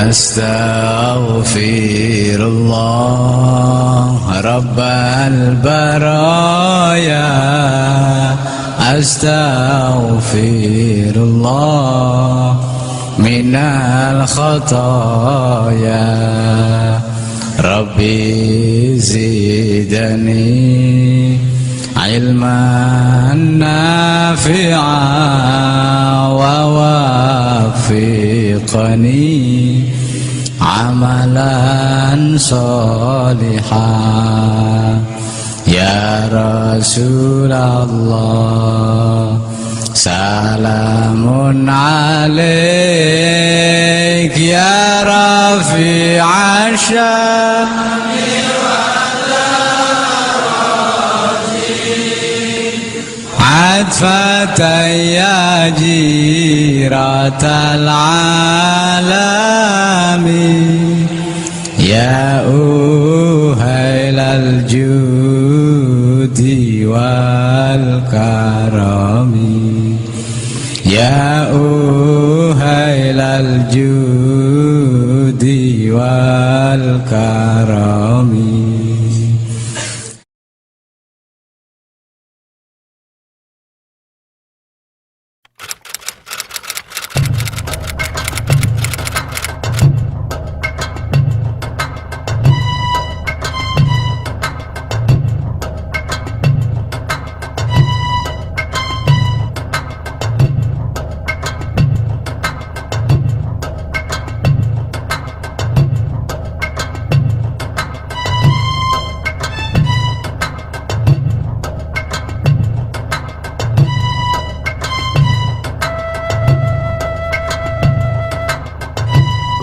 أستغفر الله رب البرايا أستغفر الله من الخطايا ربي زدني علما نافعا ووفقني عملا صالحا يا رسول الله سلام عليك يا رفيع الشان عطفة يا جيرة العالم يا أهيل الجود والكرم يا أهيل الجود والكرم.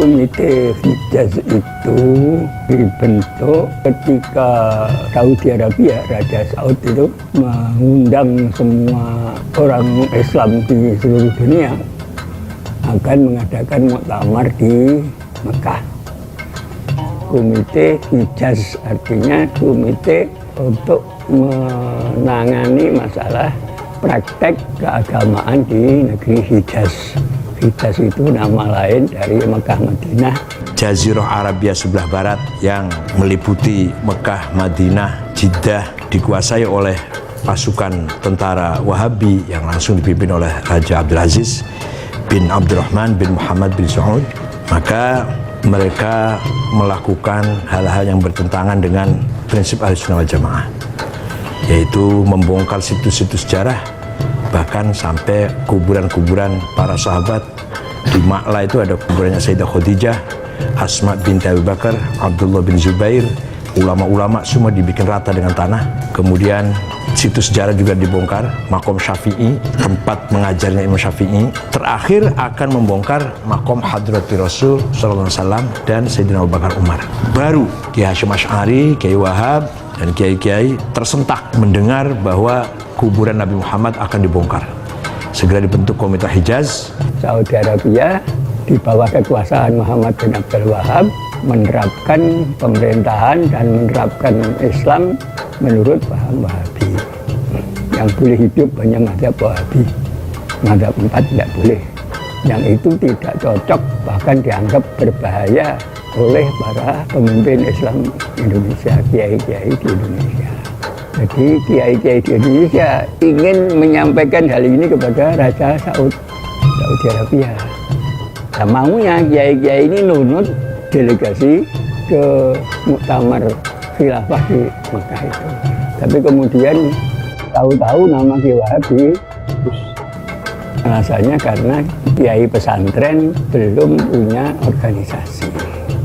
Komite Hijaz itu dibentuk ketika Saudi Arabia, Raja Saud itu mengundang semua orang Islam di seluruh dunia akan mengadakan muktamar di Mekah. Komite Hijaz artinya komite untuk menangani masalah praktek keagamaan di negeri Hijaz. Hijaz itu nama lain dari Mekah Madinah. Jazirah Arabia sebelah barat yang meliputi Mekah, Madinah, Jeddah dikuasai oleh pasukan tentara Wahabi yang langsung dipimpin oleh Raja Abdul Aziz bin Abdurrahman bin Muhammad bin Saud. Maka mereka melakukan hal-hal yang bertentangan dengan prinsip Ahlussunnah wal Jamaah, yaitu membongkar situs-situs sejarah, bahkan sampai kuburan-kuburan para sahabat. Di Ma'la itu ada kuburannya Sayyidah Khadijah, Asma binti Abu Bakar, Abdullah bin Zubair, ulama-ulama semua dibikin rata dengan tanah. Kemudian situs sejarah juga dibongkar, makom Syafi'i, tempat mengajarnya Imam Syafi'i. Terakhir akan membongkar makom Hadrati Rasul SAW dan Sayyidina Abu Bakar Umar. Baru Kiai Hasyim Asy'ari, Kiai Wahab, dan kiai-kiai tersentak mendengar bahwa kuburan Nabi Muhammad akan dibongkar. Segera dibentuk Komite Hijaz. Saudi Arabia di bawah kekuasaan Muhammad bin Abdul Wahab menerapkan pemerintahan dan menerapkan Islam menurut paham Wahabi. Yang boleh hidup hanya mazhab Wahabi, mazhab 4 tidak boleh. Yang itu tidak cocok, bahkan dianggap berbahaya oleh para pemimpin Islam Indonesia, kiai-kiai di Indonesia. Jadi kiai-kiai di Indonesia ingin menyampaikan hal ini kepada Raja Saudi Arabia. Nah, maunya kiai-kiai ini nunut delegasi ke muktamar khilafah di Mekah itu. Tapi kemudian tahu-tahu nama Kiai Wahabi, alasannya karena kiai pesantren belum punya organisasi.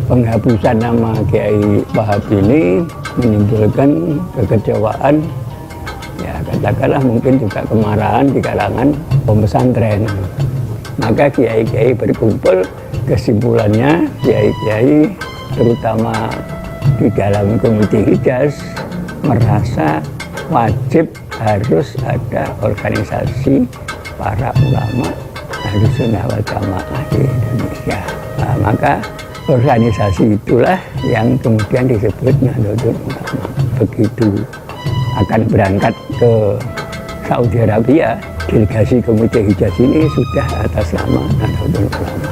Penghapusan nama Kiai Wahabi ini menimbulkan kekecewaan, ya katakanlah mungkin juga kemarahan di kalangan pesantren. Maka kiai-kiai berkumpul, kesimpulannya kiai-kiai terutama di dalam Komite Hijaz merasa wajib harus ada organisasi para ulama Ahlussunnah wal Jamaah di Indonesia. Nah, maka organisasi itulah yang kemudian disebut Nahdlatul Ulama. Begitu akan berangkat ke Saudi Arabia, delegasi Komite Hijaz ini sudah atas nama Nahdlatul Ulama.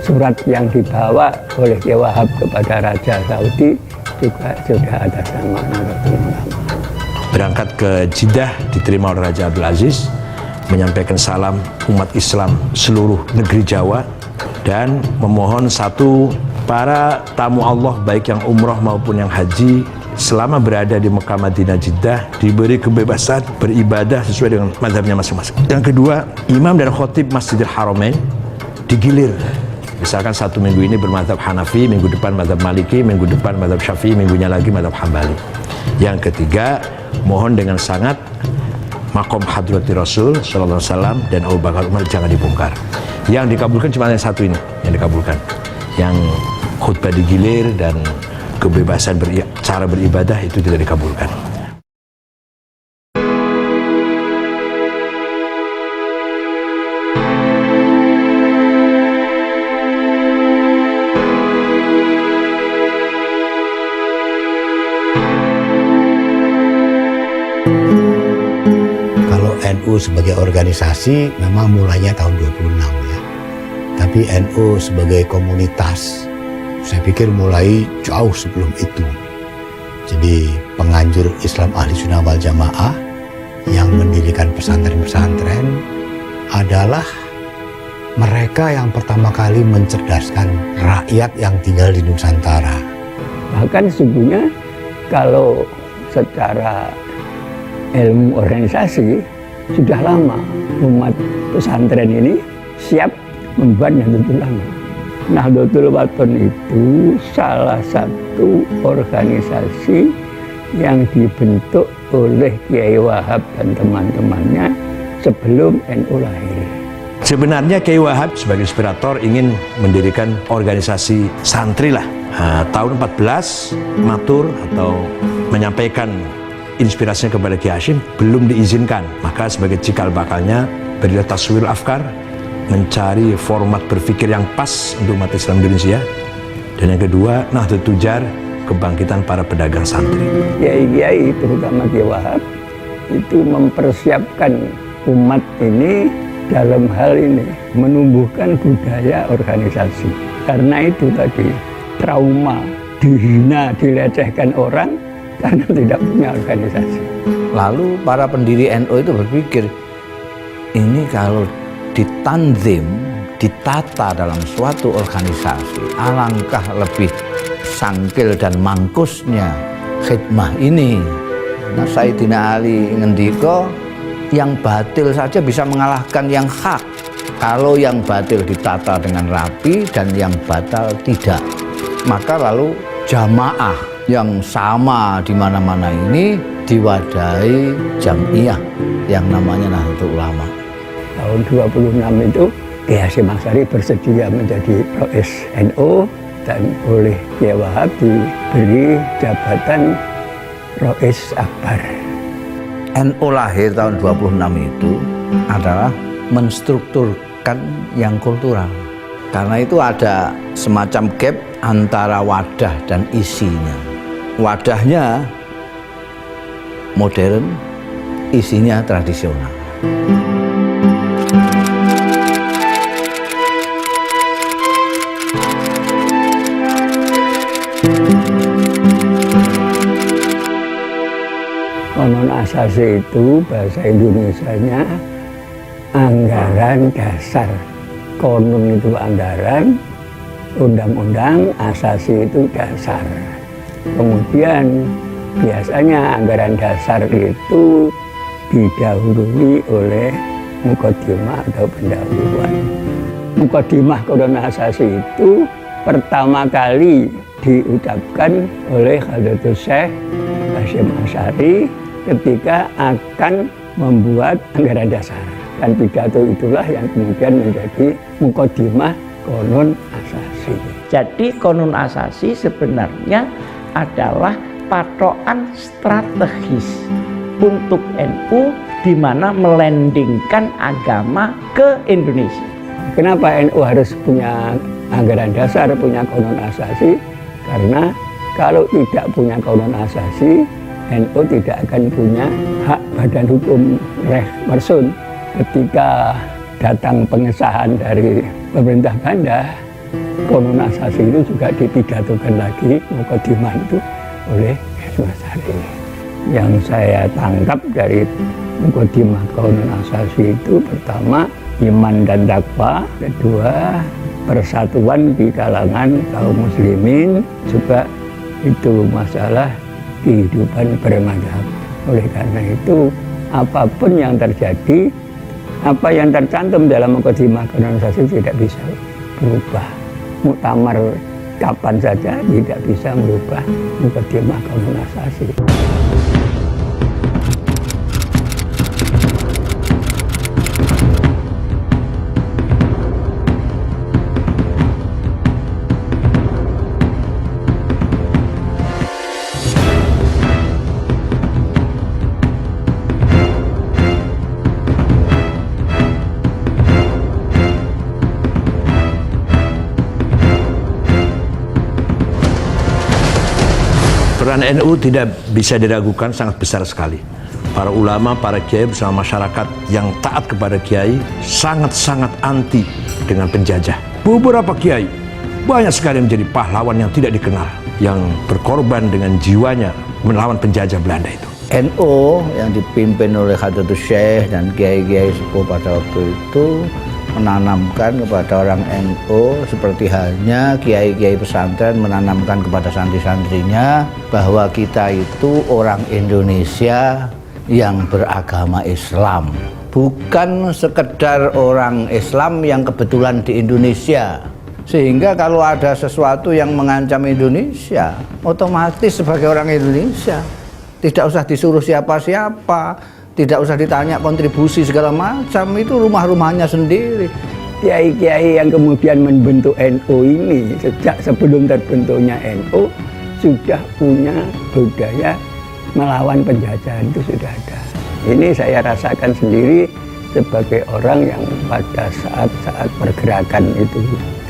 surat yang dibawa oleh Kiai Wahab kepada Raja Saudi juga sudah atas nama Nahdlatul Ulama. Berangkat ke Jeddah, diterima oleh Raja Abdul Aziz, menyampaikan salam umat Islam seluruh negeri Jawa, dan memohon satu, para tamu Allah baik yang umroh maupun yang haji selama berada di Mekah, Madinah, Jeddah diberi kebebasan beribadah sesuai dengan mazhabnya masing-masing. Yang kedua, imam dan khotib Masjidil Haramain digilir. Misalkan satu minggu ini bermadzhab Hanafi, minggu depan mazhab Maliki, minggu depan mazhab Syafi'i, minggunya lagi mazhab Hambali. Yang ketiga, mohon dengan sangat makom hadrati Rasul sallallahu alaihi wasallam dan Abu Bakar Umar jangan dibongkar. Yang dikabulkan cuma yang satu ini yang dikabulkan. Yang khutbah digilir dan kebebasan cara beribadah itu tidak dikabulkan. Kalau NU sebagai organisasi memang mulainya tahun 26 ya. Tapi NU sebagai komunitas saya pikir mulai jauh sebelum itu. Jadi penganjur Islam Ahli Sunnah wal Jamaah yang mendirikan pesantren-pesantren adalah mereka yang pertama kali mencerdaskan rakyat yang tinggal di Nusantara. Bahkan sesungguhnya kalau secara ilmu organisasi sudah lama umat pesantren ini siap membuat Nahdlatul Ulama. Nahdlatul Wathon itu salah satu organisasi yang dibentuk oleh Kiai Wahab dan teman-temannya sebelum NU lahir. Sebenarnya Kiai Wahab sebagai inspirator ingin mendirikan organisasi santri lah. Tahun 14 matur atau menyampaikan inspirasinya kepada Kiai Hashim belum diizinkan. Maka sebagai cikal bakalnya berilah taswir afkar, mencari format berpikir yang pas untuk umat Islam Indonesia. Dan yang kedua, Nahdlatul Tujar, kebangkitan para pedagang santri. Kiai-kiai terutama Kiai Wahab itu mempersiapkan umat ini dalam hal ini menumbuhkan budaya organisasi. Karena itu tadi trauma, dihina, dilecehkan orang karena tidak punya organisasi. Lalu para pendiri NU itu berpikir, ini kalau ditanzim, ditata dalam suatu organisasi, alangkah lebih sangkil dan mangkusnya khidmah ini. Nah, Sayyidina Ali ngendika, yang batil saja bisa mengalahkan yang hak kalau yang batil ditata dengan rapi dan yang batal tidak. Maka lalu jamaah yang sama di mana-mana ini diwadahi jamiah yang namanya Nahdlatul Ulama. Tahun 26 itu Kiai Hasyim Asy'ari bersedia menjadi Rais NU dan oleh Kiai Wahab diberi jabatan Rais Akbar. NU lahir tahun 26 itu adalah menstrukturkan yang kultural. Karena itu ada semacam gap antara wadah dan isinya. Wadahnya modern, isinya tradisional. Konon asasi itu bahasa Indonesianya anggaran dasar. Konon itu anggaran, undang-undang, asasi itu dasar. Kemudian biasanya anggaran dasar itu didahului oleh muqaddimah atau pendahuluan. Muqaddimah konon asasi itu pertama kali diucapkan oleh Hadratus Syekh Hasyim Asy'ari ketika akan membuat anggaran dasar. Dan pidato itulah yang kemudian menjadi muqaddimah Qonun Asasi. Jadi Qonun Asasi sebenarnya adalah patokan strategis untuk NU di mana melandingkan agama ke Indonesia. Kenapa NU harus punya anggaran dasar, punya Qonun Asasi? Karena kalau tidak punya Qonun Asasi, NU tidak akan punya hak badan hukum reh marsun. Ketika datang pengesahan dari pemerintah Belanda, Konun Asasi itu juga dipidatokan lagi mukadimah itu oleh Mas Ari. Yang saya tangkap dari mukadimah Konun Asasi itu pertama iman dan takwa, kedua persatuan di kalangan kaum muslimin, juga itu masalah kehidupan bermadhab. Oleh karena itu apapun yang terjadi, apa yang tercantum dalam mukadimah Konun Asasi tidak bisa berubah. Muktamar kapan saja tidak bisa merubah mukadimah Konun Asasi. Peran NU tidak bisa diragukan, sangat besar sekali. Para ulama, para kiai bersama masyarakat yang taat kepada kiai sangat-sangat anti dengan penjajah. Beberapa kiai banyak sekali menjadi pahlawan yang tidak dikenal, yang berkorban dengan jiwanya melawan penjajah Belanda itu. NU yang dipimpin oleh Hadratus Syekh dan kiai-kiai sepuh pada waktu itu menanamkan kepada orang NU seperti halnya kiai-kiai pesantren menanamkan kepada santri-santrinya bahwa kita itu orang Indonesia yang beragama Islam, bukan sekedar orang Islam yang kebetulan di Indonesia. Sehingga kalau ada sesuatu yang mengancam Indonesia, otomatis sebagai orang Indonesia tidak usah disuruh siapa-siapa, tidak usah ditanya kontribusi segala macam, itu rumah-rumahnya sendiri. Kiai-kiai yang kemudian membentuk NU ini sejak sebelum terbentuknya NU sudah punya budaya melawan penjajahan, itu sudah ada. Ini saya rasakan sendiri sebagai orang yang pada saat-saat pergerakan itu.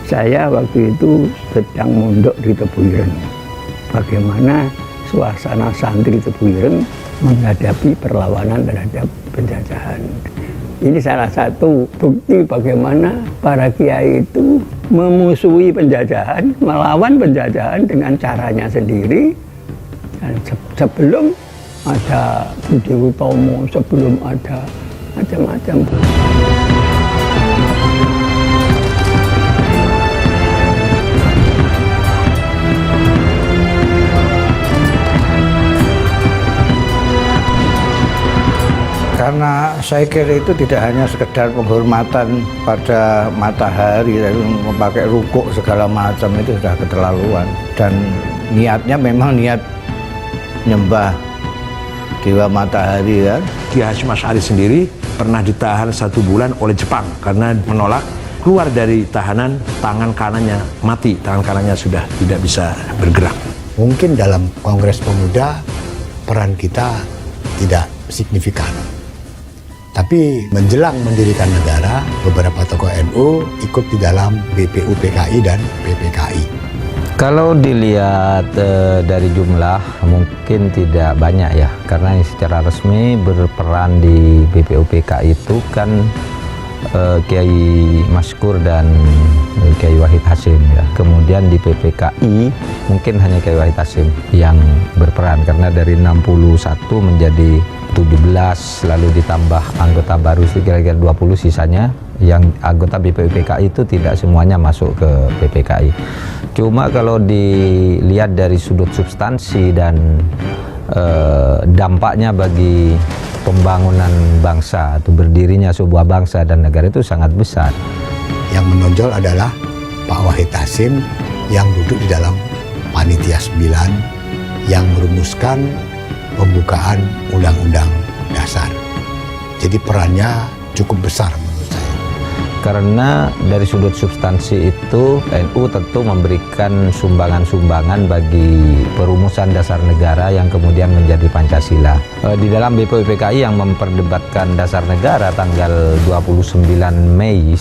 Saya waktu itu sedang mondok di Tebu Ireng. Bagaimana suasana santri Tebu Ireng menghadapi perlawanan terhadap penjajahan. Ini salah satu bukti bagaimana para kiai itu memusuhi penjajahan, melawan penjajahan dengan caranya sendiri. Dan sebelum ada Budi Utomo, sebelum ada macam-macam. Karena saya kira itu tidak hanya sekedar penghormatan pada matahari, lalu memakai rukuk segala macam, itu sudah keterlaluan. Dan niatnya memang niat nyembah dewa matahari kan. Ki Hasyim Asy'ari sendiri pernah ditahan 1 bulan oleh Jepang karena menolak keluar dari tahanan, tangan kanannya mati, tangan kanannya sudah tidak bisa bergerak. Mungkin dalam Kongres Pemuda peran kita tidak signifikan. Tapi menjelang mendirikan negara, beberapa tokoh NU ikut di dalam BPUPKI dan PPKI. Kalau dilihat dari jumlah mungkin tidak banyak ya, karena secara resmi berperan di BPUPKI itu kan Kiai Maskur dan Kiai Wahid Hasyim ya. Kemudian di PPKI mungkin hanya Kiai Wahid Hasyim yang berperan, karena dari 61 menjadi 17, lalu ditambah anggota baru kira-kira 20, sisanya yang anggota BPUPKI itu tidak semuanya masuk ke PPKI. Cuma kalau dilihat dari sudut substansi dan dampaknya bagi pembangunan bangsa atau berdirinya sebuah bangsa dan negara itu sangat besar. Yang menonjol adalah Pak Wahid Hasyim yang duduk di dalam Panitia 9 yang merumuskan pembukaan Undang-Undang Dasar. Jadi perannya cukup besar menurut saya. Karena dari sudut substansi itu NU tentu memberikan sumbangan-sumbangan bagi perumusan dasar negara yang kemudian menjadi Pancasila. Di dalam BPUPKI yang memperdebatkan dasar negara tanggal 29 Mei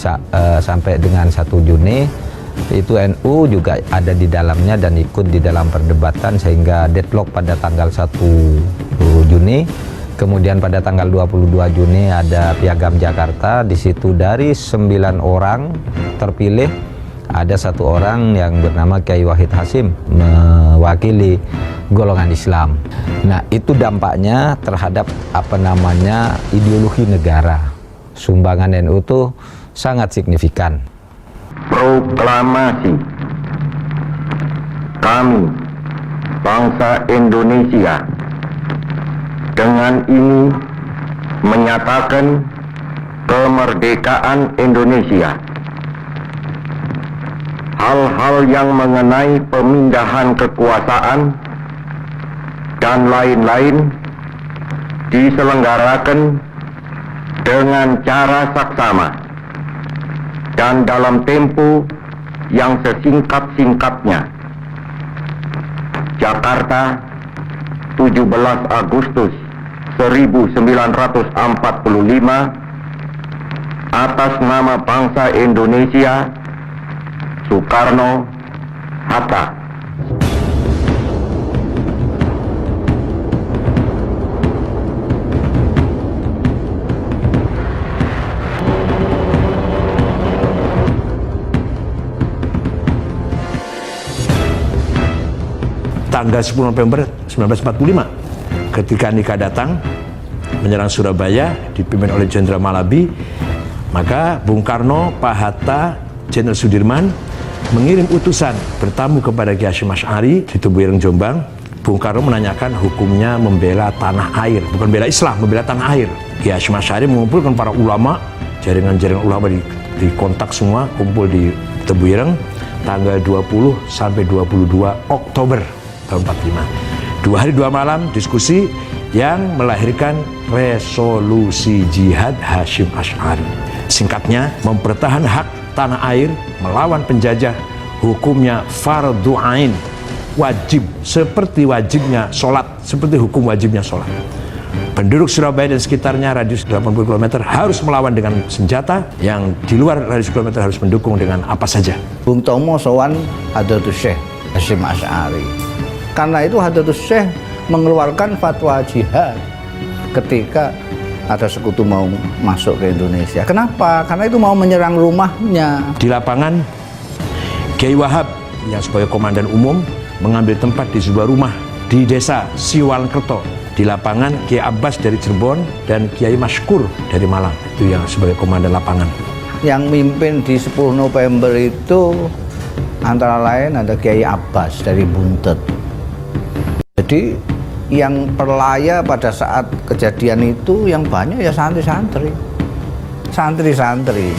sampai dengan 1 Juni, itu NU juga ada di dalamnya dan ikut di dalam perdebatan sehingga deadlock pada tanggal 1 Juni. Kemudian pada tanggal 22 Juni ada Piagam Jakarta. Di situ dari 9 orang terpilih ada satu orang yang bernama Kiai Wahid Hasyim mewakili golongan Islam. Nah, itu dampaknya terhadap ideologi negara. Sumbangan NU itu sangat signifikan. Proklamasi kami bangsa Indonesia dengan ini menyatakan kemerdekaan Indonesia. Hal-hal yang mengenai pemindahan kekuasaan dan lain-lain diselenggarakan dengan cara saksama dan dalam tempo yang sesingkat-singkatnya. Jakarta, 17 Agustus 1945, atas nama bangsa Indonesia, Soekarno, Hatta. Tanggal 10 November 1945, ketika Nika datang menyerang Surabaya dipimpin oleh Jenderal Malabi, maka Bung Karno, Pak Hatta, Jenderal Sudirman mengirim utusan bertamu kepada Kiai Hasyim Asy'ari di Tebuireng, Jombang. Bung Karno menanyakan hukumnya membela tanah air, bukan bela Islam, membela tanah air. Kiai Hasyim Asy'ari mengumpulkan para ulama, jaringan-jaringan ulama di kontak semua, kumpul di Tebuireng tanggal 20 sampai 22 Oktober tahun 45. 2 hari 2 malam diskusi yang melahirkan resolusi jihad Hasyim Asy'ari. Singkatnya, mempertahankan hak tanah air melawan penjajah, hukumnya fardhu ain, wajib, seperti wajibnya sholat, seperti hukum wajibnya sholat. Penduduk Surabaya dan sekitarnya radius 80 km harus melawan dengan senjata, yang di luar radius kilometer harus mendukung dengan apa saja. Bung Tomo sowan Hadratus Syekh Hasyim Asy'ari. Karena itu Hadratus Syekh mengeluarkan fatwa jihad ketika ada sekutu mau masuk ke Indonesia. Kenapa? Karena itu mau menyerang rumahnya. Di lapangan, Kiai Wahab yang sebagai komandan umum mengambil tempat di sebuah rumah di desa Siwalkerto. Di lapangan, Kiai Abbas dari Cirebon dan Kiai Maskur dari Malang, itu yang sebagai komandan lapangan. Yang mimpin di 10 November itu antara lain ada Kiai Abbas dari Buntet. Jadi yang perlaya pada saat kejadian itu yang banyak ya santri-santri. Santri-santri.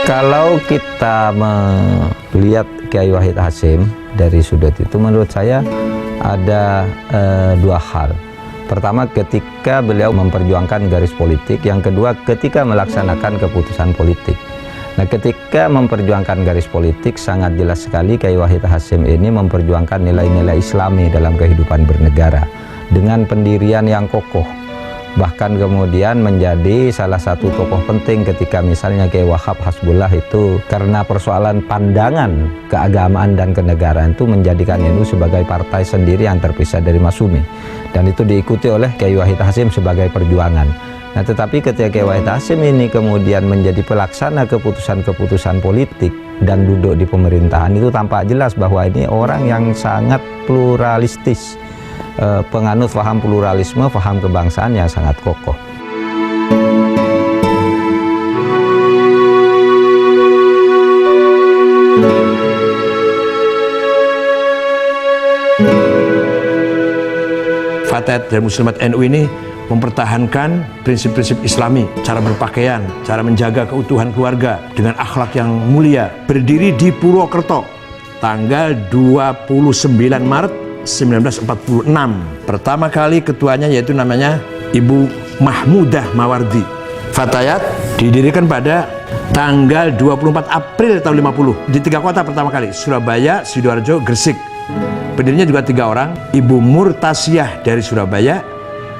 Kalau kita melihat Kiai Wahid Hasyim dari sudut itu, menurut saya ada dua hal. Pertama, ketika beliau memperjuangkan garis politik. Yang kedua, ketika melaksanakan keputusan politik. Nah, ketika memperjuangkan garis politik, sangat jelas sekali Kiai Wahid Hasyim ini memperjuangkan nilai-nilai Islami dalam kehidupan bernegara dengan pendirian yang kokoh. Bahkan kemudian menjadi salah satu tokoh penting ketika misalnya Kiai Wahab Hasbullah itu karena persoalan pandangan keagamaan dan kenegaraan itu menjadikan NU sebagai partai sendiri yang terpisah dari Masyumi, dan itu diikuti oleh Kiai Wahid Hasyim sebagai perjuangan. Nah, tetapi ketika Kiai Wahid Hasyim ini kemudian menjadi pelaksana keputusan-keputusan politik dan duduk di pemerintahan, itu tampak jelas bahwa ini orang yang sangat pluralistis, penganut paham pluralisme, paham kebangsaan yang sangat kokoh. Fatayat dan Muslimat NU ini mempertahankan prinsip-prinsip Islami, cara berpakaian, cara menjaga keutuhan keluarga dengan akhlak yang mulia. Berdiri di Purwokerto tanggal 29 Maret 1946. Pertama kali ketuanya yaitu namanya Ibu Mahmudah Mawardi. Fatayat didirikan pada tanggal 24 April tahun 50 di 3 kota pertama kali, Surabaya, Sidoarjo, Gresik. Pendirinya juga 3 orang, Ibu Murtasiyah dari Surabaya,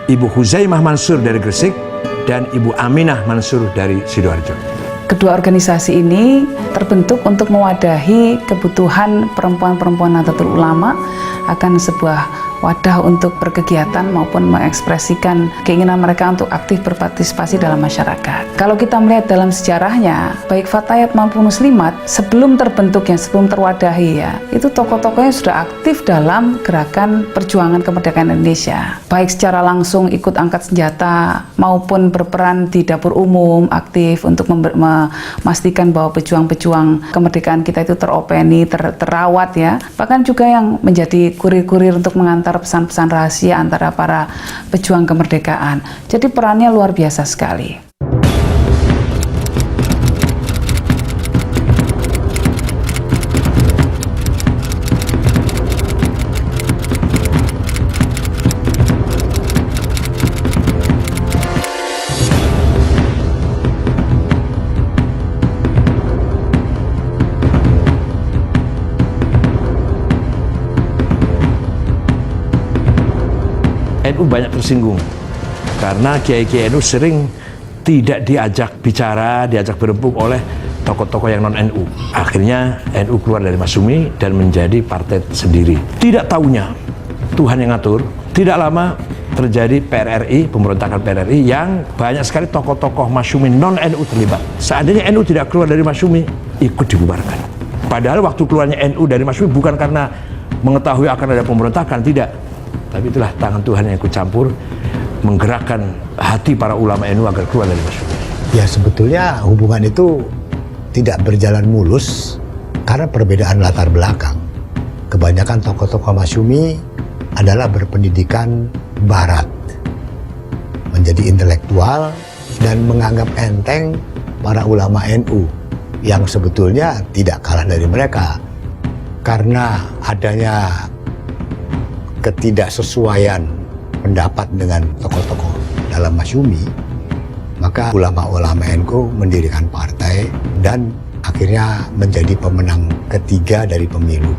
Ibu Huzaimah Mansur dari Gresik, dan Ibu Aminah Mansur dari Sidoarjo. Kedua organisasi ini terbentuk untuk mewadahi kebutuhan perempuan-perempuan Nahdlatul Ulama akan sebuah wadah untuk berkegiatan maupun mengekspresikan keinginan mereka untuk aktif berpartisipasi dalam masyarakat. Kalau kita melihat dalam sejarahnya, baik Fatayat maupun Muslimat sebelum terbentuknya, sebelum terwadahi ya, itu tokoh-tokohnya sudah aktif dalam gerakan perjuangan kemerdekaan Indonesia. Baik secara langsung ikut angkat senjata maupun berperan di dapur umum, aktif untuk memastikan bahwa pejuang-pejuang kemerdekaan kita itu teropeni, terawat ya. Bahkan juga yang menjadi kurir-kurir untuk mengantar pesan-pesan rahasia antara para pejuang kemerdekaan. Jadi perannya luar biasa sekali. NU banyak tersinggung karena kiai-kiai NU sering tidak diajak bicara, diajak berembuk oleh tokoh-tokoh yang non-NU. Akhirnya NU keluar dari Masyumi dan menjadi partai sendiri. Tidak taunya Tuhan yang ngatur. Tidak lama terjadi PRRI, pemberontakan PRRI yang banyak sekali tokoh-tokoh Masyumi non-NU terlibat. Seandainya NU tidak keluar dari Masyumi, ikut dibubarkan. Padahal waktu keluarnya NU dari Masyumi bukan karena mengetahui akan ada pemberontakan, tidak. Tapi itulah tangan Tuhan yang ikut campur menggerakkan hati para ulama NU agar keluar dari Masyumi. Ya sebetulnya hubungan itu tidak berjalan mulus karena perbedaan latar belakang. Kebanyakan tokoh-tokoh Masyumi adalah berpendidikan barat, menjadi intelektual dan menganggap enteng para ulama NU yang sebetulnya tidak kalah dari mereka. Karena adanya ketidaksesuaian pendapat dengan tokoh-tokoh dalam Masyumi, maka ulama-ulama NU mendirikan partai dan akhirnya menjadi pemenang ketiga dari pemilu.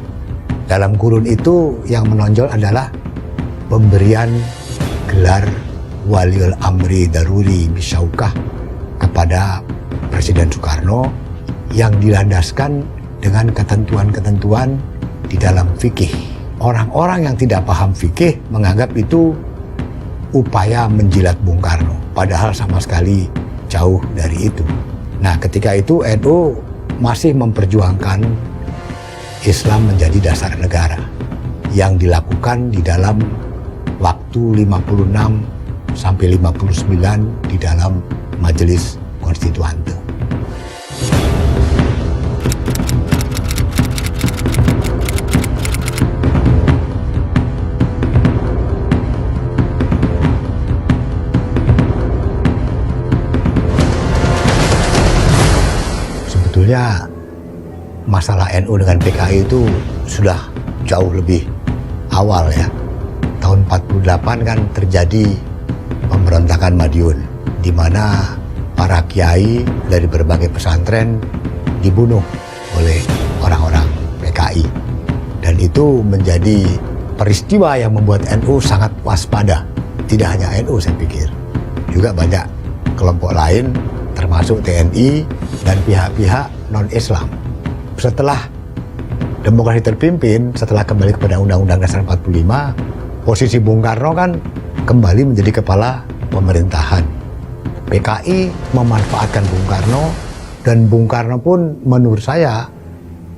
Dalam kurun itu yang menonjol adalah pemberian gelar Waliul Amri Daruri Bisyaukah kepada Presiden Soekarno yang dilandaskan dengan ketentuan-ketentuan di dalam fikih. Orang-orang yang tidak paham fikih menganggap itu upaya menjilat Bung Karno, padahal sama sekali jauh dari itu. Nah, ketika itu NU masih memperjuangkan Islam menjadi dasar negara yang dilakukan di dalam waktu 56 sampai 59 di dalam Majelis Konstituante. Sebetulnya masalah NU dengan PKI itu sudah jauh lebih awal ya. Tahun 48 kan terjadi pemberontakan Madiun, di mana para kiai dari berbagai pesantren dibunuh oleh orang-orang PKI. Dan itu menjadi peristiwa yang membuat NU sangat waspada. Tidak hanya NU saya pikir, juga banyak kelompok lain termasuk TNI dan pihak-pihak non-Islam. Setelah demokrasi terpimpin, setelah kembali kepada Undang-Undang Dasar 45, posisi Bung Karno kan kembali menjadi kepala pemerintahan. PKI memanfaatkan Bung Karno, dan Bung Karno pun menurut saya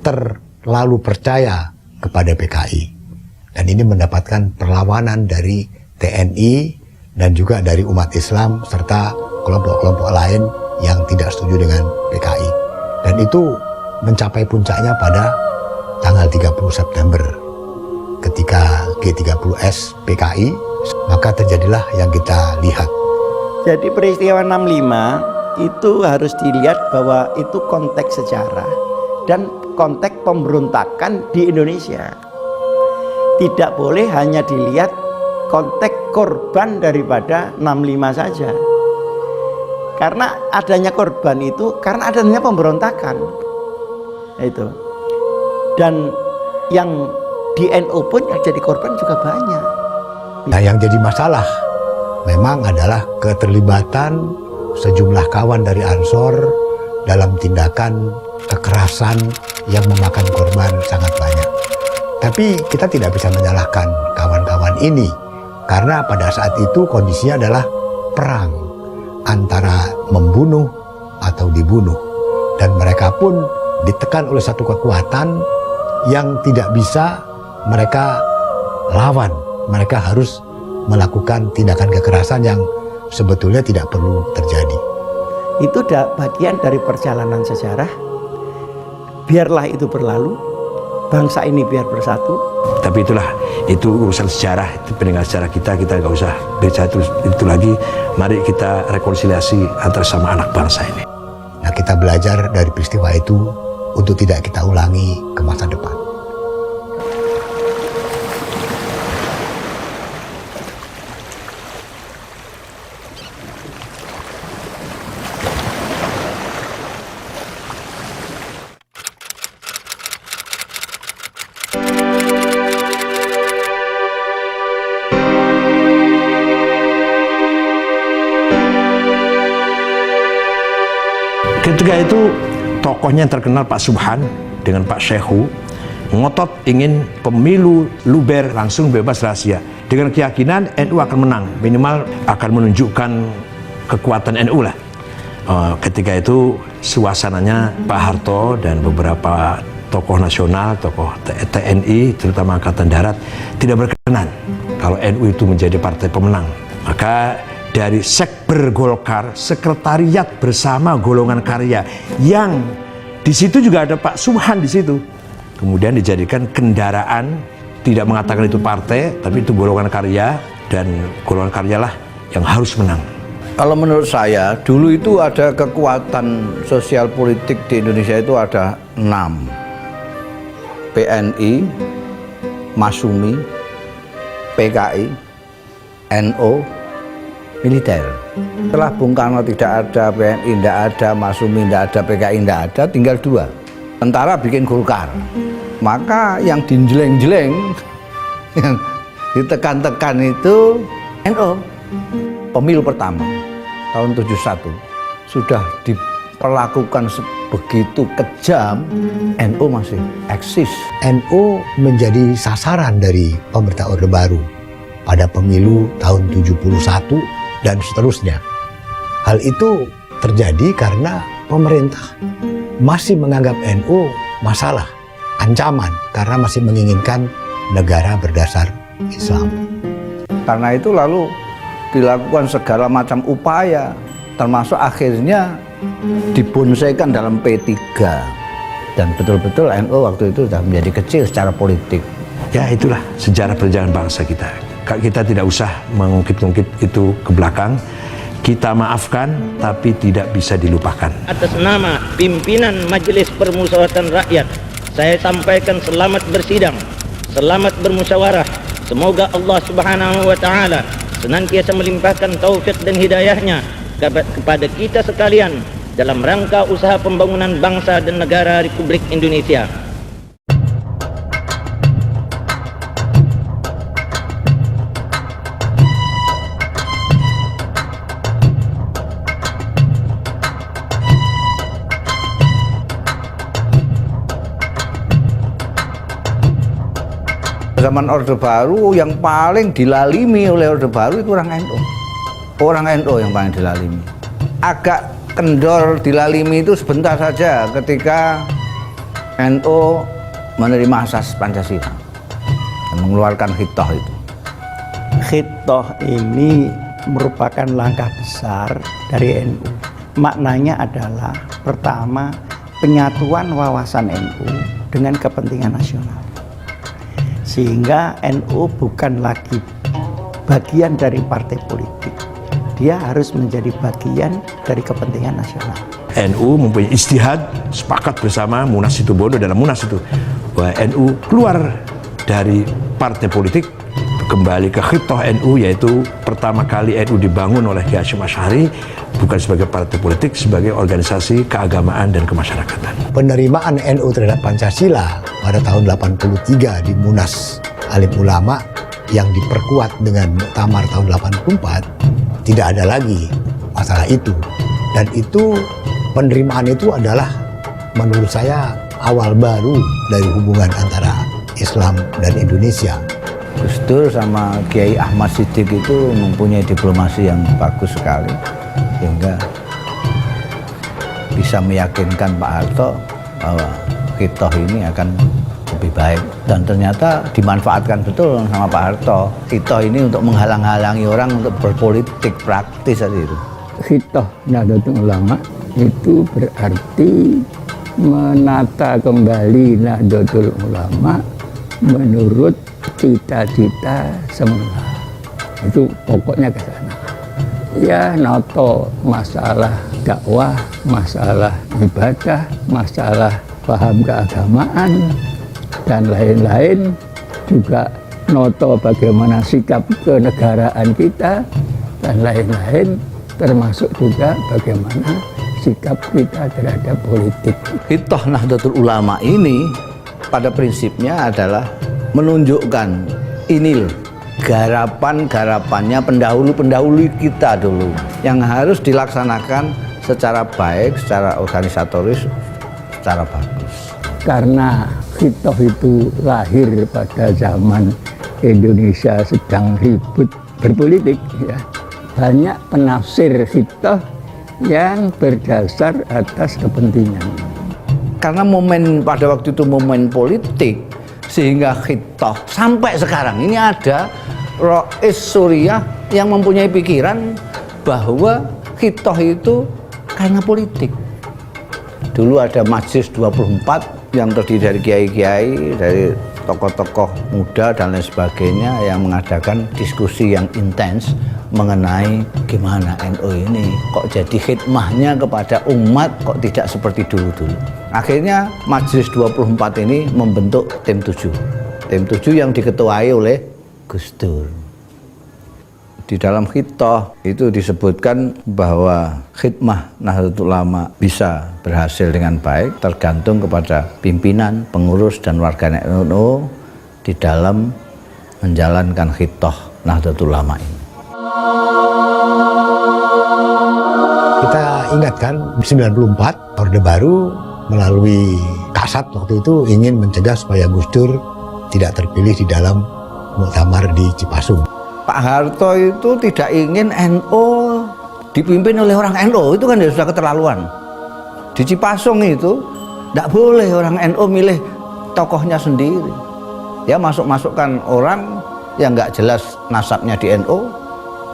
terlalu percaya kepada PKI. Dan ini mendapatkan perlawanan dari TNI dan juga dari umat Islam serta kelompok-kelompok lain yang tidak setuju dengan PKI. Dan itu mencapai puncaknya pada tanggal 30 September ketika G30S PKI, maka terjadilah yang kita lihat. Jadi peristiwa 65 itu harus dilihat bahwa itu konteks sejarah dan konteks pemberontakan di Indonesia. Tidak boleh hanya dilihat konteks korban daripada 65 saja. Karena adanya korban itu karena adanya pemberontakan. Itu. Dan yang di NU pun yang jadi korban juga banyak. Nah, yang jadi masalah memang adalah keterlibatan sejumlah kawan dari Ansor dalam tindakan kekerasan yang memakan korban sangat banyak. Tapi kita tidak bisa menyalahkan kawan-kawan ini karena pada saat itu kondisinya adalah perang antara membunuh atau dibunuh, dan mereka pun ditekan oleh satu kekuatan yang tidak bisa mereka lawan. Mereka harus melakukan tindakan kekerasan yang sebetulnya tidak perlu terjadi. Itu bagian dari perjalanan sejarah. Biarlah itu berlalu, bangsa ini biar bersatu. Tapi itu urusan sejarah, itu peninggalan sejarah kita nggak usah baca itu lagi. Mari kita rekonsiliasi antara sama anak bangsa ini. Nah, kita belajar dari peristiwa itu untuk tidak kita ulangi ke masa depan. Ketika itu tokohnya yang terkenal Pak Subhan dengan Pak Syekhu ngotot ingin pemilu luber langsung bebas rahasia dengan keyakinan NU akan menang, minimal akan menunjukkan kekuatan NU lah. Ketika itu suasananya Pak Harto dan beberapa tokoh nasional, tokoh TNI terutama Angkatan Darat tidak berkenan kalau NU itu menjadi partai pemenang. Maka dari Sekber Golkar, sekretariat bersama golongan karya yang di situ juga ada Pak Subhan di situ. Kemudian dijadikan kendaraan, tidak mengatakan itu partai, tapi itu golongan karya, dan golongan karyalah yang harus menang. Kalau menurut saya, dulu itu ada kekuatan sosial politik di Indonesia itu ada 6. PNI, Masumi, PKI, NU, militer. Setelah Bung Karno tidak ada, PNI tidak ada, Masumi tidak ada, PKI tidak ada, tinggal 2. Tentara bikin Golkar. Maka yang dijeleng-jeleng, yang ditekan-tekan itu NU. Pemilu pertama tahun 71 sudah diperlakukan begitu kejam, NU masih eksis. NU menjadi sasaran dari pemerintah Orde Baru pada pemilu tahun 71 dan seterusnya. Hal itu terjadi karena pemerintah masih menganggap NU masalah, ancaman, karena masih menginginkan negara berdasar Islam. Karena itu lalu dilakukan segala macam upaya, termasuk akhirnya dibonsaikan dalam P3. Dan betul-betul NU waktu itu sudah menjadi kecil secara politik. Ya itulah sejarah perjalanan bangsa kita. Kita tidak usah mengungkit-ungkit itu ke belakang. Kita maafkan, tapi tidak bisa dilupakan. Atas nama pimpinan Majelis Permusyawaratan Rakyat, saya sampaikan selamat bersidang, selamat bermusyawarah. Semoga Allah Subhanahu wa Ta'ala senantiasa melimpahkan taufik dan hidayahnya kepada kita sekalian dalam rangka usaha pembangunan bangsa dan negara Republik Indonesia. Zaman Orde Baru yang paling dilalimi oleh Orde Baru itu orang NU. Orang NU yang paling dilalimi. Agak kendor dilalimi itu sebentar saja ketika NU menerima asas Pancasila dan mengeluarkan Khitoh itu. Khitoh ini merupakan langkah besar dari NU. Maknanya adalah pertama, penyatuan wawasan NU dengan kepentingan nasional. Sehingga NU bukan lagi bagian dari partai politik. Dia harus menjadi bagian dari kepentingan nasional. NU mempunyai ijtihad, sepakat bersama Munas Situbondo dalam Munas itu bahwa NU keluar dari partai politik, kembali ke khitoh NU, yaitu pertama kali NU dibangun oleh Kiai Hasyim Asy'ari bukan sebagai partai politik, sebagai organisasi keagamaan dan kemasyarakatan. Penerimaan NU terhadap Pancasila pada tahun 83 di Munas Alim Ulama yang diperkuat dengan Muktamar tahun 84 tidak ada lagi masalah itu. Dan itu penerimaan itu adalah menurut saya awal baru dari hubungan antara Islam dan Indonesia. Gus Dur sama Kiai Ahmad Siddiq itu mempunyai diplomasi yang bagus sekali, sehingga bisa meyakinkan Pak Harto bahwa Hitoh ini akan lebih baik, dan ternyata dimanfaatkan betul sama Pak Harto. Hitoh ini untuk menghalang-halangi orang untuk berpolitik praktis saja itu. Hitoh Nahdlatul Ulama itu berarti menata kembali Nahdlatul Ulama menurut cita-cita semula. Itu pokoknya ke sana. Ya, noto masalah dakwah, masalah ibadah, masalah paham keagamaan, dan lain-lain. Juga noto bagaimana sikap kenegaraan kita, dan lain-lain, termasuk juga bagaimana sikap kita terhadap politik. Hitoh Nahdlatul Ulama ini pada prinsipnya adalah menunjukkan ini loh, garapan-garapannya pendahulu-pendahulu kita dulu yang harus dilaksanakan secara baik, secara organisatoris, secara bagus. Karena Hitoh itu lahir pada zaman Indonesia sedang ribut berpolitik, ya. Banyak penafsir Hitoh yang berdasar atas kepentingan. Karena momen pada waktu itu momen politik, sehingga Hitoh sampai sekarang ini ada Rois Suriah yang mempunyai pikiran bahwa Hitoh itu karena politik. Dulu ada Majelis 24 yang terdiri dari kiai-kiai, dari tokoh-tokoh muda dan lain sebagainya yang mengadakan diskusi yang intens mengenai gimana NU ini kok jadi khidmahnya kepada umat kok tidak seperti dulu-dulu. Akhirnya Majelis 24 ini membentuk tim 7. Tim 7 yang diketuai oleh Gus Dur. Di dalam Hitoh itu disebutkan bahwa khidmah Nahdlatul Ulama bisa berhasil dengan baik tergantung kepada pimpinan, pengurus dan warga NU di dalam menjalankan Hitoh Nahdlatul Ulama ini. Kita ingatkan 94 Orde Baru melalui Kasat waktu itu ingin mencegah supaya Gus Dur tidak terpilih di dalam muktamar di Cipasung. Pak Harto itu tidak ingin NU dipimpin oleh orang NU, itu kan sudah keterlaluan. Di Cipasung itu tidak boleh orang NU milih tokohnya sendiri. Ya masuk-masukkan orang yang nggak jelas nasabnya di NU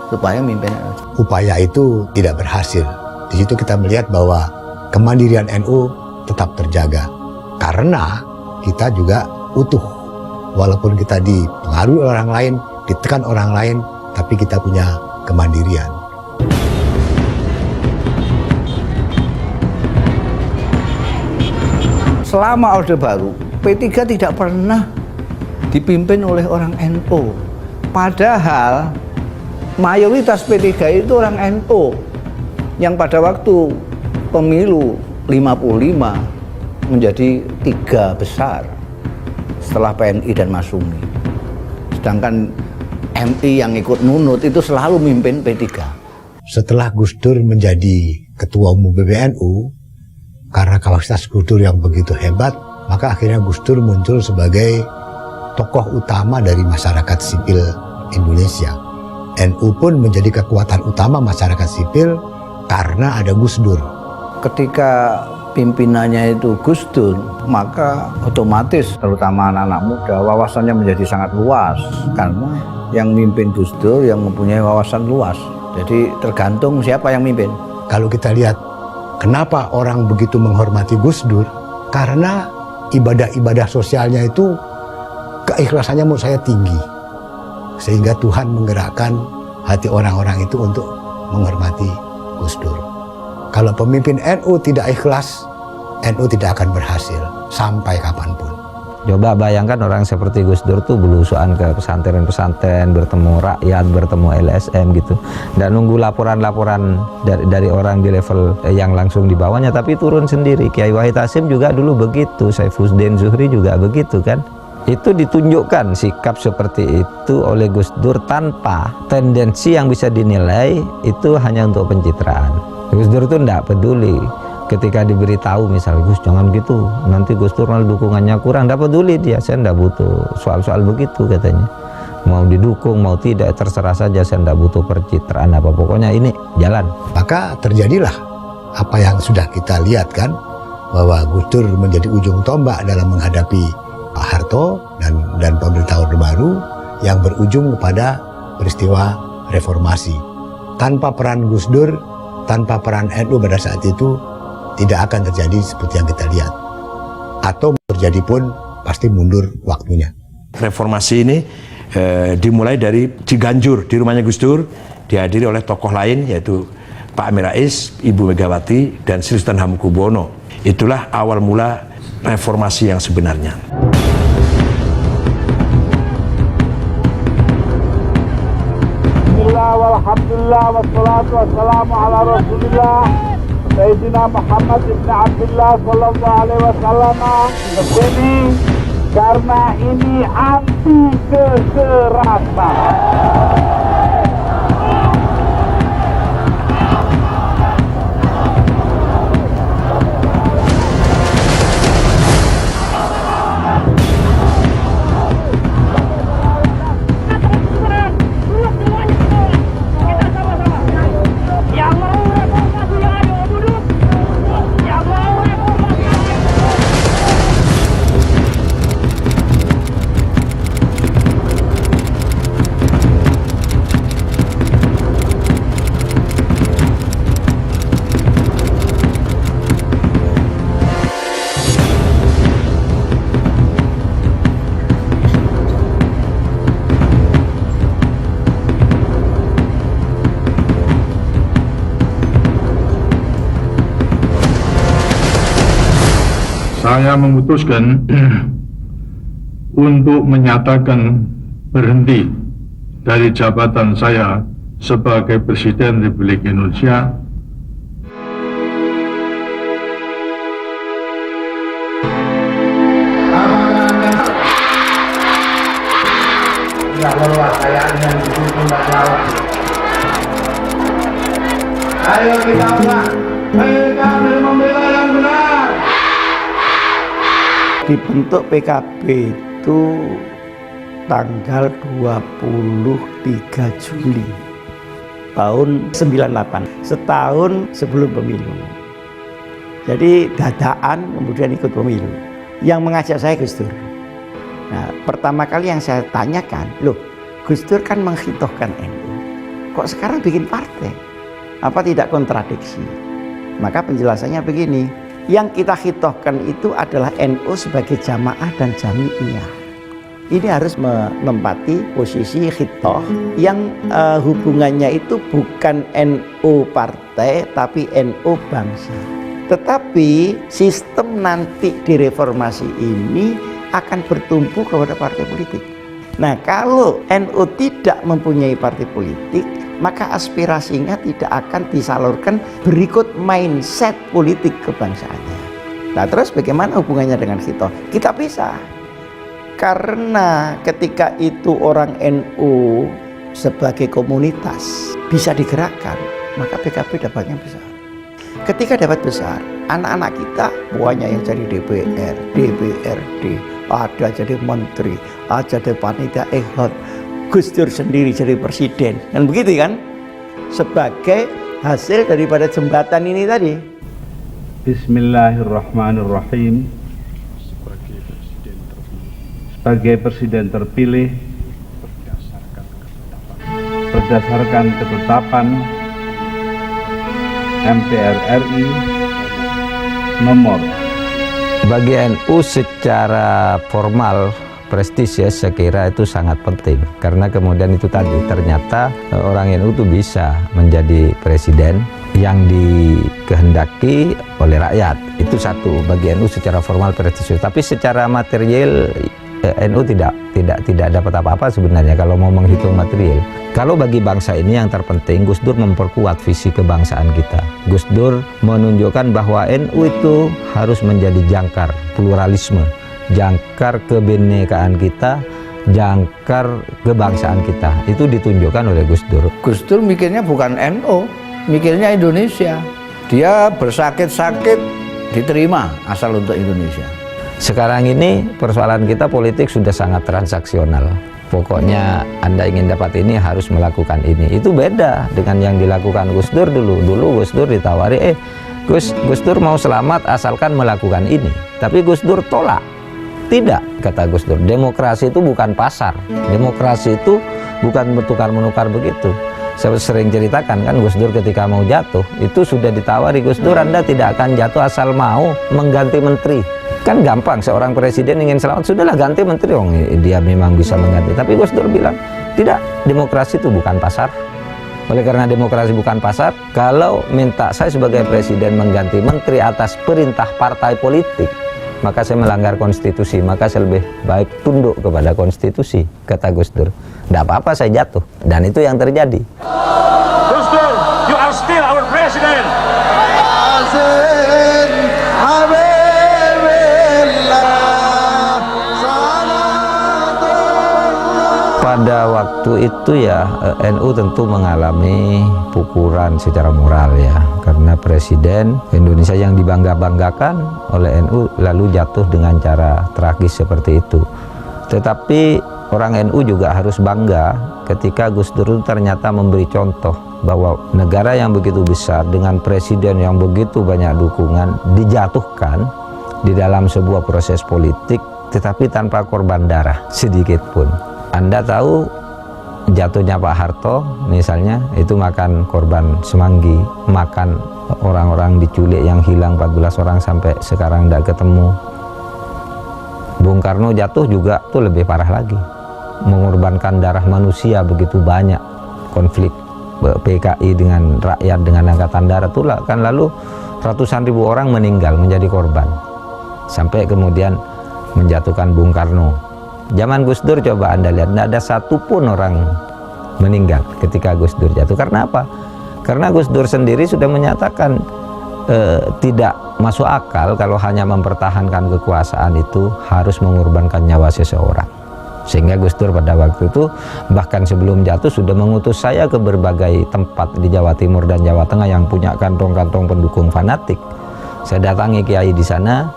supaya mimpin NU. Upaya itu tidak berhasil. Di situ kita melihat bahwa kemandirian NU tetap terjaga karena kita juga utuh. Walaupun kita dipengaruhi orang lain, ditekan orang lain, tapi kita punya kemandirian. Selama Orde Baru, P3 tidak pernah dipimpin oleh orang NU. Padahal mayoritas P3 itu orang NU yang pada waktu pemilu 55 menjadi 3 besar setelah PNI dan Masyumi. Sedangkan MI yang ikut nunut itu selalu mimpin P3. Setelah Gus Dur menjadi ketua umum PBNU, karena kapasitas Gus Dur yang begitu hebat, maka akhirnya Gus Dur muncul sebagai tokoh utama dari masyarakat sipil Indonesia. NU pun menjadi kekuatan utama masyarakat sipil karena ada Gus Dur. Ketika pimpinannya itu Gus Dur, maka otomatis terutama anak-anak muda wawasannya menjadi sangat luas karena yang mimpin Gus Dur yang mempunyai wawasan luas. Jadi tergantung siapa yang mimpin. Kalau kita lihat kenapa orang begitu menghormati Gus Dur, karena ibadah-ibadah sosialnya itu keikhlasannya menurut saya tinggi, sehingga Tuhan menggerakkan hati orang-orang itu untuk menghormati Gus Dur. Kalau pemimpin NU tidak ikhlas, NU tidak akan berhasil sampai kapanpun. Coba bayangkan orang seperti Gus Dur tuh belusuan ke pesantren-pesantren, bertemu rakyat, bertemu LSM gitu, dan nunggu laporan-laporan dari orang di level yang langsung di bawahnya, tapi turun sendiri. Kiai Wahid Hasyim juga dulu begitu, Saifuddin Zuhri juga begitu kan. Itu ditunjukkan sikap seperti itu oleh Gus Dur tanpa tendensi yang bisa dinilai itu hanya untuk pencitraan. Gus Dur itu tidak peduli ketika diberitahu misalnya, Gus jangan gitu, nanti Gus Dur malah dukungannya kurang. Tidak peduli dia, saya tidak butuh soal-soal begitu katanya. Mau didukung, mau tidak, terserah saja, saya tidak butuh percitraan apa, pokoknya ini jalan. Maka terjadilah apa yang sudah kita lihat kan, bahwa Gus Dur menjadi ujung tombak dalam menghadapi Pak Harto dan pemerintah Orde Baru yang berujung kepada peristiwa reformasi. Tanpa peran Gus Dur, tanpa peran NU pada saat itu, tidak akan terjadi seperti yang kita lihat. Atau terjadi pun pasti mundur waktunya. Reformasi ini dimulai dari Ciganjur, di rumahnya Gus Dur, dihadiri oleh tokoh lain yaitu Pak Amin Rais, Ibu Megawati, dan Sri Sultan Hamengkubuwono. Itulah awal mula reformasi yang sebenarnya. Alhamdulillah wassalatu wassalamu ala Rasulillah Sayyidina Muhammad ibn Abdullah sallallahu alaihi wasallam. Kesini karena ini anti kekerasan. Saya memutuskan untuk menyatakan berhenti dari jabatan saya sebagai Presiden Republik Indonesia . Ayo kita ulang, PKB membela yang benar. Dibentuk PKB itu tanggal 23 Juli tahun 98, setahun sebelum pemilu. Jadi dadaan kemudian ikut pemilu. Yang mengajak saya Gus Dur. Nah, pertama kali yang saya tanyakan, loh Gus Dur kan menghitohkan NU, kok sekarang bikin partai? Apa tidak kontradiksi? Maka penjelasannya begini, yang kita hitohkan itu adalah NU sebagai jamaah dan jami'iyah. Ini harus menempati posisi hitoh yang hubungannya itu bukan NU partai tapi NU bangsa. Tetapi sistem nanti di reformasi ini akan bertumpu kepada partai politik. Nah, kalau NU tidak mempunyai partai politik, maka aspirasinya tidak akan disalurkan berikut mindset politik kebangsaannya. Nah, terus bagaimana hubungannya dengan hitoh? Kita pisah. Karena ketika itu orang NU sebagai komunitas bisa digerakkan, maka PKB dapatnya besar. Ketika dapat besar, anak-anak kita banyak yang jadi DPR, DPRD, ada jadi menteri, ada jadi panitia ehod, Gus Dur sendiri jadi presiden, dan begitu kan, sebagai hasil daripada jembatan ini tadi. Bismillahirrahmanirrahim. Sebagai presiden terpilih berdasarkan ketetapan MPR RI nomor. Bagi NU secara formal prestis ya, saya kira itu sangat penting karena kemudian itu tadi ternyata orang NU itu bisa menjadi presiden yang dikehendaki oleh rakyat. Itu satu, bagi NU secara formal prestisius, tapi secara material NU tidak dapat apa-apa sebenarnya kalau mau menghitung material. Kalau bagi bangsa ini yang terpenting, Gus Dur memperkuat visi kebangsaan kita. Gus Dur menunjukkan bahwa NU itu harus menjadi jangkar pluralisme jangkar kebinekaan kita, jangkar kebangsaan kita. Itu ditunjukkan oleh Gus Dur. Gus Dur mikirnya bukan NU, mikirnya Indonesia. Dia bersakit-sakit diterima asal untuk Indonesia. Sekarang ini persoalan kita politik sudah sangat transaksional. Pokoknya Anda ingin dapat ini harus melakukan ini. Itu beda dengan yang dilakukan Gus Dur dulu. Dulu Gus Dur ditawari, Gus Dur mau selamat asalkan melakukan ini. Tapi Gus Dur tolak. Tidak, kata Gus Dur, demokrasi itu bukan pasar. Demokrasi itu bukan bertukar-menukar begitu. Saya sering ceritakan kan, Gus Dur ketika mau jatuh, itu sudah ditawari, Gus Dur Anda tidak akan jatuh asal mau mengganti menteri. Kan gampang, seorang presiden ingin selamat, sudahlah ganti menteri, dia memang bisa mengganti. Tapi Gus Dur bilang, tidak, demokrasi itu bukan pasar. Oleh karena demokrasi bukan pasar, kalau minta saya sebagai presiden mengganti menteri atas perintah partai politik, maka saya melanggar konstitusi, maka saya lebih baik tunduk kepada konstitusi, kata Gus Dur. Tidak apa-apa saya jatuh, dan itu yang terjadi. Gus Dur, you are still our president. Pada waktu itu ya NU tentu mengalami pukulan secara moral ya, karena presiden Indonesia yang dibangga-banggakan oleh NU lalu jatuh dengan cara tragis seperti itu. Tetapi orang NU juga harus bangga ketika Gus Dur ternyata memberi contoh bahwa negara yang begitu besar dengan presiden yang begitu banyak dukungan dijatuhkan di dalam sebuah proses politik, tetapi tanpa korban darah sedikit pun. Anda tahu jatuhnya Pak Harto misalnya, itu makan korban Semanggi, makan orang-orang diculik yang hilang 14 orang sampai sekarang tidak ketemu. Bung Karno jatuh juga tuh lebih parah lagi, mengorbankan darah manusia begitu banyak, konflik PKI dengan rakyat, dengan angkatan darat itulah kan, lalu ratusan ribu orang meninggal menjadi korban sampai kemudian menjatuhkan Bung Karno. Zaman Gus Dur coba Anda lihat, tidak ada satupun orang meninggal ketika Gus Dur jatuh. Karena apa? Karena Gus Dur sendiri sudah menyatakan tidak masuk akal kalau hanya mempertahankan kekuasaan itu harus mengorbankan nyawa seseorang. Sehingga Gus Dur pada waktu itu bahkan sebelum jatuh sudah mengutus saya ke berbagai tempat di Jawa Timur dan Jawa Tengah yang punya kantong-kantong pendukung fanatik. Saya datangi kiai di sana,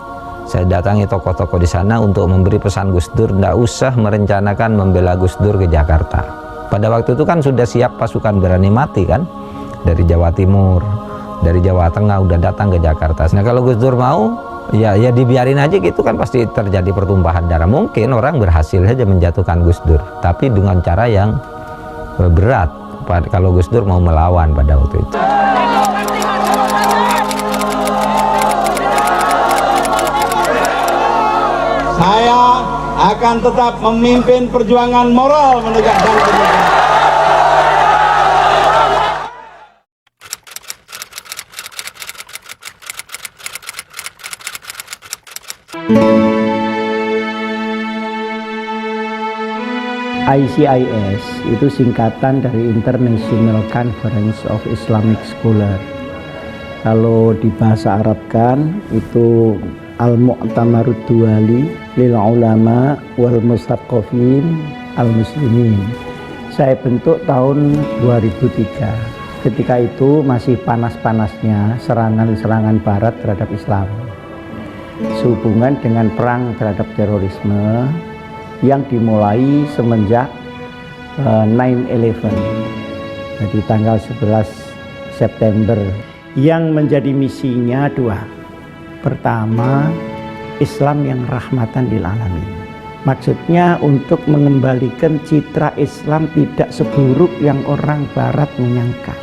saya datangi tokoh-tokoh di sana untuk memberi pesan Gus Dur, tidak usah merencanakan membela Gus Dur ke Jakarta. Pada waktu itu kan sudah siap pasukan berani mati kan, dari Jawa Timur, dari Jawa Tengah udah datang ke Jakarta. Nah kalau Gus Dur mau, ya dibiarin aja gitu kan, pasti terjadi pertumpahan darah. Mungkin orang berhasil saja menjatuhkan Gus Dur, tapi dengan cara yang berat. Kalau Gus Dur mau melawan pada waktu itu. Saya akan tetap memimpin perjuangan moral menegakkan kebenaran. ICIS itu singkatan dari International Conference of Islamic Scholar. Kalau di bahasa Arab kan itu Al-Mu'tamarud Duwali lil Ulama wal Musaqqafin al-Muslimin. Saya bentuk tahun 2003. Ketika itu masih panas-panasnya serangan-serangan barat terhadap Islam, sehubungan dengan perang terhadap terorisme yang dimulai semenjak 9/11, jadi tanggal 11 September, yang menjadi misinya dua. Pertama, Islam yang rahmatan lil alamin. Maksudnya untuk mengembalikan citra Islam tidak seburuk yang orang barat menyangka.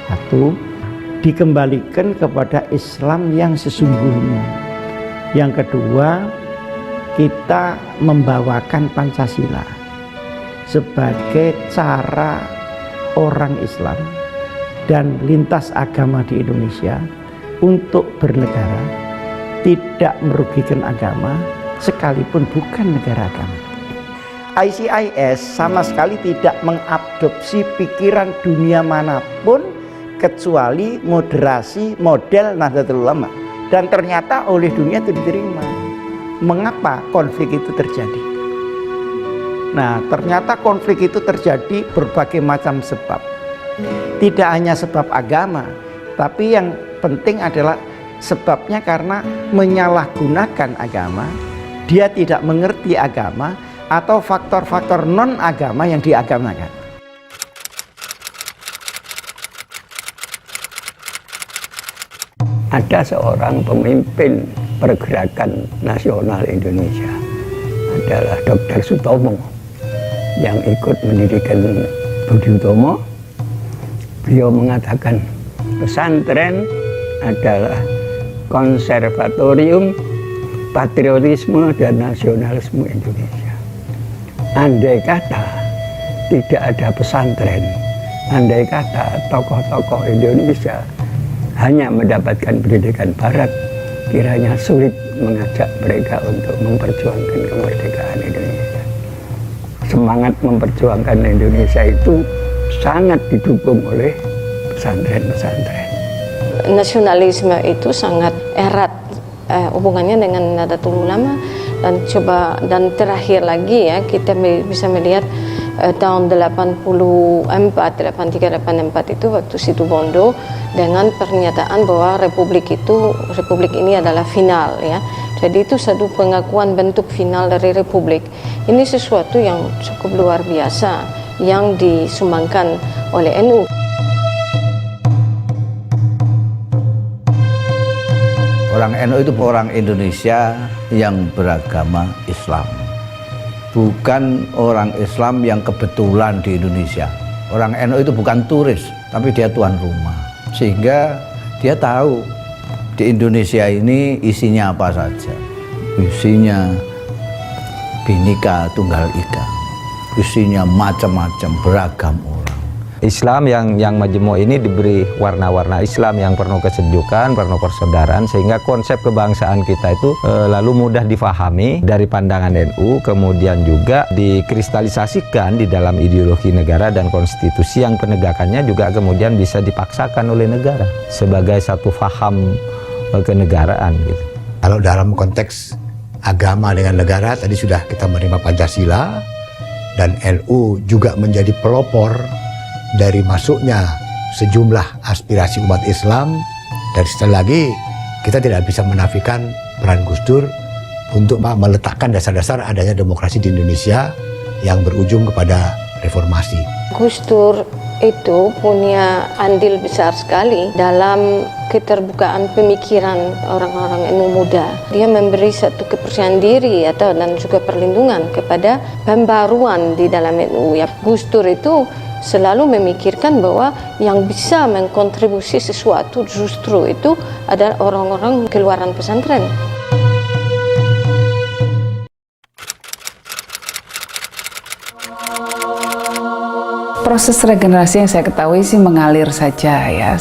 Satu, dikembalikan kepada Islam yang sesungguhnya. Yang kedua, kita membawakan Pancasila sebagai cara orang Islam dan lintas agama di Indonesia untuk bernegara, tidak merugikan agama sekalipun bukan negara agama. ICIS sama sekali tidak mengadopsi pikiran dunia manapun kecuali moderasi model Nahdlatul Ulama, dan ternyata oleh dunia itu diterima. mengapa konflik itu terjadi. Nah, ternyata konflik itu terjadi berbagai macam sebab. Tidak hanya sebab agama, tapi yang penting adalah sebabnya karena menyalahgunakan agama, dia tidak mengerti agama, atau faktor-faktor non-agama yang diagamakan. Ada seorang pemimpin pergerakan nasional Indonesia, adalah Dr. Sutomo, yang ikut mendirikan Budi Utomo. Beliau mengatakan pesantren adalah konservatorium patriotisme dan nasionalisme Indonesia. Andai kata tidak ada pesantren, andai kata tokoh-tokoh Indonesia hanya mendapatkan pendidikan barat, kiranya sulit mengajak mereka untuk memperjuangkan kemerdekaan Indonesia. Semangat memperjuangkan Indonesia itu sangat didukung oleh pesantren-pesantren. Nasionalisme itu sangat erat hubungannya dengan Nahdlatul Ulama, dan terakhir lagi ya kita bisa melihat tahun 83-84 itu waktu Situbondo dengan pernyataan bahwa republik ini adalah final ya. Jadi itu satu pengakuan bentuk final dari republik. Ini sesuatu yang cukup luar biasa yang disumbangkan oleh NU. Orang NU itu orang Indonesia yang beragama Islam, bukan orang Islam yang kebetulan di Indonesia. Orang NU itu bukan turis, tapi dia tuan rumah, sehingga dia tahu di Indonesia ini isinya apa saja. Isinya Bhinneka Tunggal Ika, isinya macam-macam, beragam orang. Islam yang majemuk ini diberi warna-warna Islam yang penuh kesejukan, penuh persaudaraan, sehingga konsep kebangsaan kita itu lalu mudah difahami dari pandangan NU, kemudian juga dikristalisasikan di dalam ideologi negara dan konstitusi yang penegakannya juga kemudian bisa dipaksakan oleh negara sebagai satu faham kenegaraan gitu. Kalau dalam konteks agama dengan negara, tadi sudah kita menerima Pancasila, dan NU juga menjadi pelopor dari masuknya sejumlah aspirasi umat Islam. Dan sekali lagi kita tidak bisa menafikan peran Gus Dur untuk meletakkan dasar-dasar adanya demokrasi di Indonesia yang berujung kepada reformasi. Gus Dur itu punya andil besar sekali dalam keterbukaan pemikiran orang-orang NU muda. Dia memberi satu kepercayaan diri dan juga perlindungan kepada pembaruan di dalam NU. Ya, Gus Dur itu selalu memikirkan bahwa yang bisa mengkontribusi sesuatu justru itu adalah orang-orang keluaran pesantren. Proses regenerasi yang saya ketahui sih mengalir saja ya,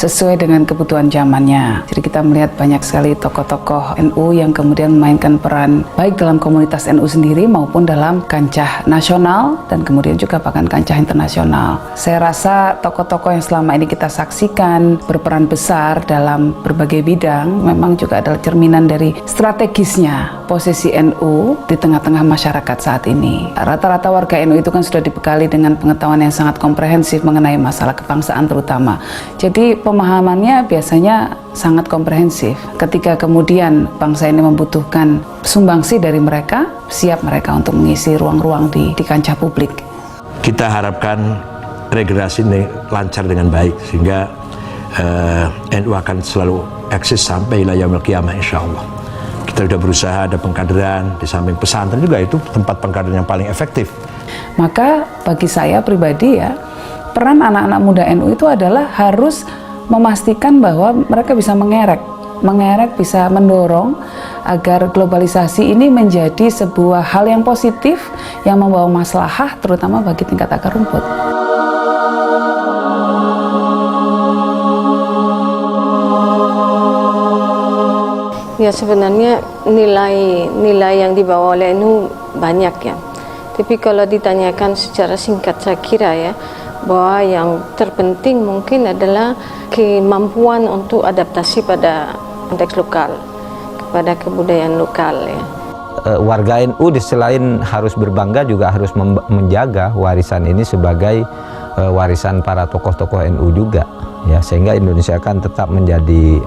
sesuai dengan kebutuhan zamannya. Jadi kita melihat banyak sekali tokoh-tokoh NU yang kemudian memainkan peran baik dalam komunitas NU sendiri maupun dalam kancah nasional dan kemudian juga bahkan kancah internasional. Saya rasa tokoh-tokoh yang selama ini kita saksikan berperan besar dalam berbagai bidang memang juga adalah cerminan dari strategisnya posisi NU di tengah-tengah masyarakat saat ini. Rata-rata warga NU itu kan sudah dibekali dengan pengetahuan yang sangat komprehensif mengenai masalah kebangsaan terutama. Jadi pemahamannya biasanya sangat komprehensif. Ketika kemudian bangsa ini membutuhkan sumbangsi dari mereka, siap mereka untuk mengisi ruang-ruang di kancah publik. Kita harapkan regenerasi ini lancar dengan baik sehingga NU akan selalu eksis sampai ila yaumil qiyamah insyaallah. Kita sudah berusaha ada pengkaderan, di samping pesantren juga itu tempat pengkaderan yang paling efektif. Maka bagi saya pribadi ya, peran anak-anak muda NU itu adalah harus memastikan bahwa mereka bisa mengerek, bisa mendorong agar globalisasi ini menjadi sebuah hal yang positif yang membawa maslahah terutama bagi tingkat akar rumput. Ya sebenarnya nilai yang dibawa oleh NU banyak ya. Tapi kalau ditanyakan secara singkat saya kira ya bahwa yang terpenting mungkin adalah kemampuan untuk adaptasi pada konteks lokal. kepada kebudayaan lokal ya. Warga NU selain harus berbangga juga harus menjaga warisan ini sebagai warisan para tokoh-tokoh NU juga ya, sehingga Indonesia akan tetap menjadi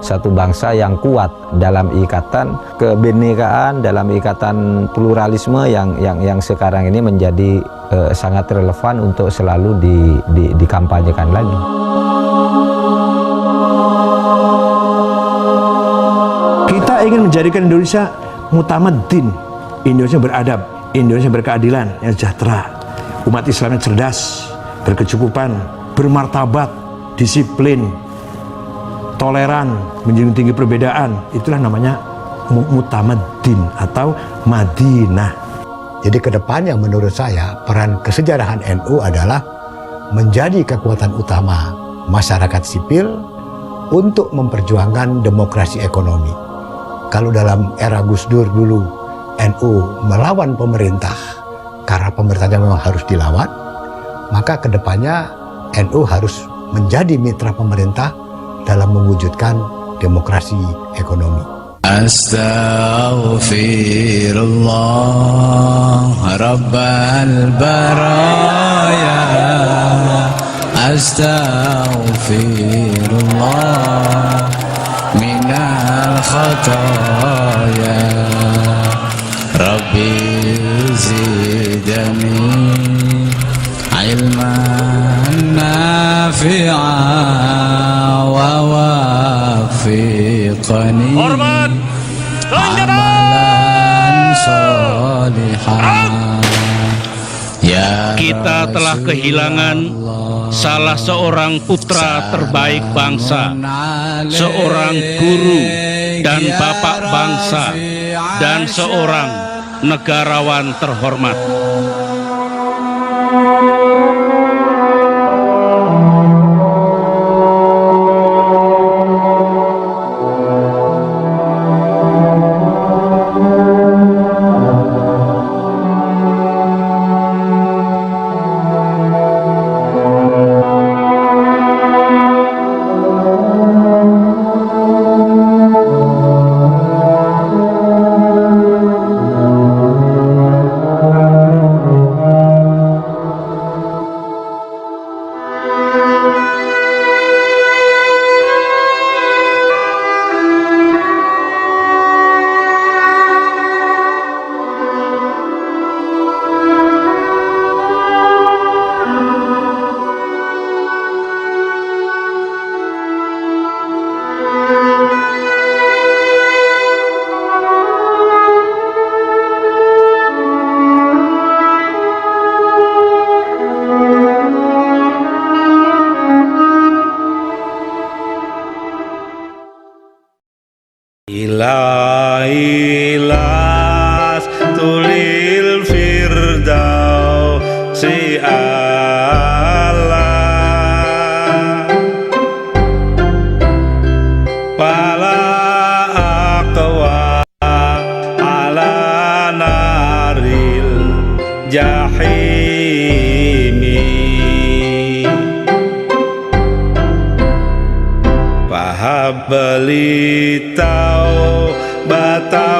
satu bangsa yang kuat dalam ikatan kebinekaan, dalam ikatan pluralisme yang sekarang ini menjadi sangat relevan untuk selalu dikampanyekan lagi. Kita ingin menjadikan Indonesia mutamaddin, Indonesia beradab, Indonesia berkeadilan, yang sejahtera, umat Islam yang cerdas, berkecukupan, bermartabat, disiplin, toleran, menjunjung tinggi perbedaan. Itulah namanya mutamaddin atau Madinah. Jadi kedepannya menurut saya peran kesejarahan NU adalah menjadi kekuatan utama masyarakat sipil untuk memperjuangkan demokrasi ekonomi. Kalau dalam era Gus Dur dulu NU melawan pemerintah karena pemerintahnya memang harus dilawan, maka kedepannya NU harus menjadi mitra pemerintah dalam mewujudkan demokrasi ekonomi. Astaghfirullah Rabbal baraya, Astaghfirullah minal khataya, Rabbi zidani ilman nafi'a wa wafiqani amalan sholihan. Kita telah kehilangan salah seorang putra terbaik bangsa, seorang guru dan bapak bangsa, dan seorang negarawan terhormat. Ilailas tulil firdausi ala pala aqwa ala naril jahimi pahabali bata